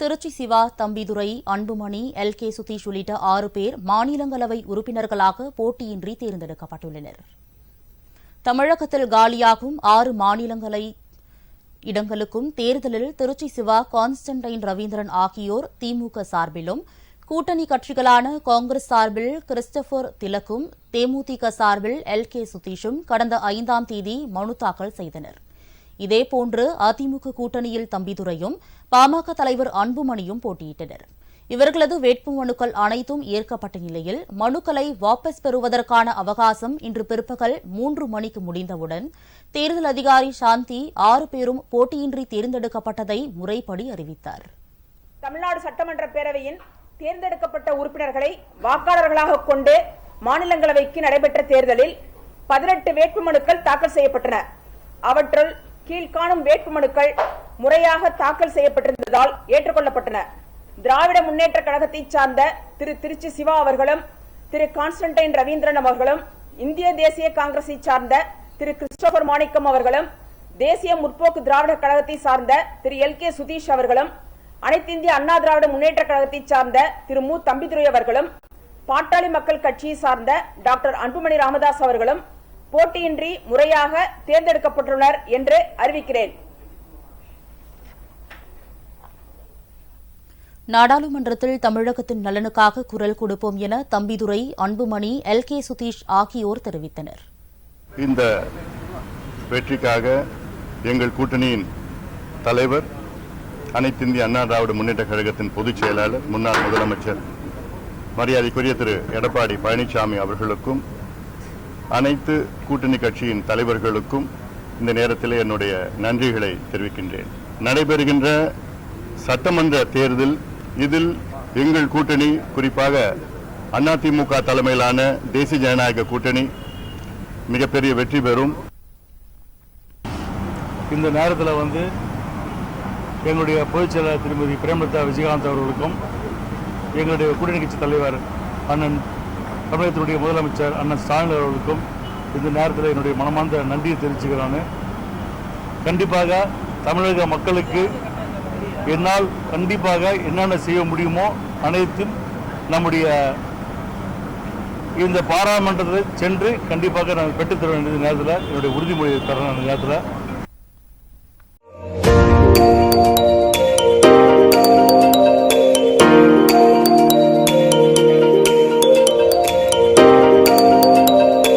திருச்சி சிவா, தம்பிதுரை, அன்புமணி, எல்.கே. சுதீஷ் உள்ளிட்ட 6 பேர் மாநிலங்களவை உறுப்பினர்களாக போட்டியின்றி தேர்ந்தெடுக்கப்பட்டுள்ளனர். தமிழகத்தில் காலியாகும் 6 மாநிலங்களவை இடங்களுக்கும் தேர்தலில் திருச்சி சிவா, கான்ஸ்டன்டைன் ரவீந்திரன் ஆகியோர் திமுக சார்பிலும், கூட்டணி கட்சிகளான காங்கிரஸ் சார்பில் கிறிஸ்டபர் திலக்கும், தேமுதிக சார்பில் எல்.கே. சுதீஷும் கடந்த 5ஆம் தேதி மனு தாக்கல் செய்தனர். இதேபோன்று அதிமுக கூட்டணியில் தம்பிதுரையும், பாமக தலைவர் அன்புமணியும் போட்டியிட்டனர். இவர்களது வேட்புமனுக்கள் அனைத்தும் ஏற்கப்பட்ட நிலையில் மனுக்களை வாபஸ் பெறுவதற்கான அவகாசம் இன்று பிற்பகல் 3 மணிக்கு முடிந்தவுடன் தேர்தல் அதிகாரி சாந்தி 6 பேரும் போட்டியின்றி தேர்ந்தெடுக்கப்பட்டதை முறைப்படி அறிவித்தார். தமிழ்நாடு சட்டமன்ற பேரவையின் தேர்ந்தெடுக்கப்பட்ட உறுப்பினர்களை வாக்காளர்களாக கொண்டு மாநிலங்களவைக்கு நடைபெற்ற தேர்தலில் 18 வேட்புமனுக்கள் தாக்கல் செய்யப்பட்டன. அவற்றுள் கீழ்காணும் வேட்புமனுக்கள் முறையாக தாக்கல் செய்யப்பட்டிருந்ததால் ஏற்றுக்கொள்ளப்பட்டன. திராவிட முன்னேற்ற கழகத்தை சார்ந்த திரு திருச்சி சிவா அவர்களும், திரு கான்ஸ்டன்டைன் ரவீந்திரன் அவர்களும், இந்திய தேசிய காங்கிரஸை சார்ந்த திரு கிறிஸ்டோபர் மாணிக்கம் அவர்களும், தேசிய முற்போக்கு திராவிட கழகத்தை சார்ந்த திரு எல்.கே. சுதீஷ் அவர்களும், அனைத்து இந்திய அண்ணா திராவிட முன்னேற்ற கழகத்தை சார்ந்த திரு மு. தம்பிதுரை அவர்களும், பாட்டாளி மக்கள் கட்சியை சார்ந்த டாக்டர் அன்புமணி ராமதாஸ் அவர்களும் போட்டியின்றி முறையாக தேர்ந்தெடுக்கப்பட்டுள்ளனர் என்று அறிவிக்கிறேன். நாடாளுமன்றத்தில் தமிழகத்தின் நலனுக்காக குரல் கொடுப்போம் என தம்பிதுரை, அன்புமணி, எல்.கே. சுதீஷ் ஆகியோர் தெரிவித்தனர். இந்த வெற்றிக்காக எங்கள் கூட்டணியின் தலைவர், அனைத்து இந்திய அண்ணா திராவிட முன்னேற்ற கழகத்தின் பொதுச் செயலாளர், முன்னாள் முதலமைச்சர் மரியாதைக்குரிய திரு எடப்பாடி பழனிசாமி அவர்களுக்கும், அனைத்து கூட்டணி கட்சியின் தலைவர்களுக்கும் இந்த நேரத்தில் என்னுடைய நன்றிகளை தெரிவிக்கின்றேன். நடைபெறுகின்ற சட்டமன்ற தேர்தல் இதில் எங்கள் கூட்டணி, குறிப்பாக அதிமுக தலைமையிலான தேசிய ஜனநாயக கூட்டணி மிகப்பெரிய வெற்றி பெறும். இந்த நேரத்தில் எங்களுடைய பொதுச் செயலாளர் திருமதி பிரேமலதா விஜயகாந்த் அவர்களுக்கும், எங்களுடைய கூட்டணி கட்சி தலைவர் அண்ணன் தமிழகத்தினுடைய முதலமைச்சர் அண்ணன் ஸ்டாலின் அவர்களுக்கும் இந்த நேரத்தில் என்னுடைய மனமார்ந்த நன்றியை தெரிவிச்சுக்கிறாங்க. கண்டிப்பாக தமிழக மக்களுக்கு என்னால் கண்டிப்பாக என்னென்ன செய்ய முடியுமோ அனைத்தும் நம்முடைய இந்த பாராளுமன்றத்தில் சென்று கண்டிப்பாக நான் பெற்றுத்தர வேண்டிய நேரத்தில் என்னுடைய உறுதிமொழியை தரேன். அந்த நேரத்தில்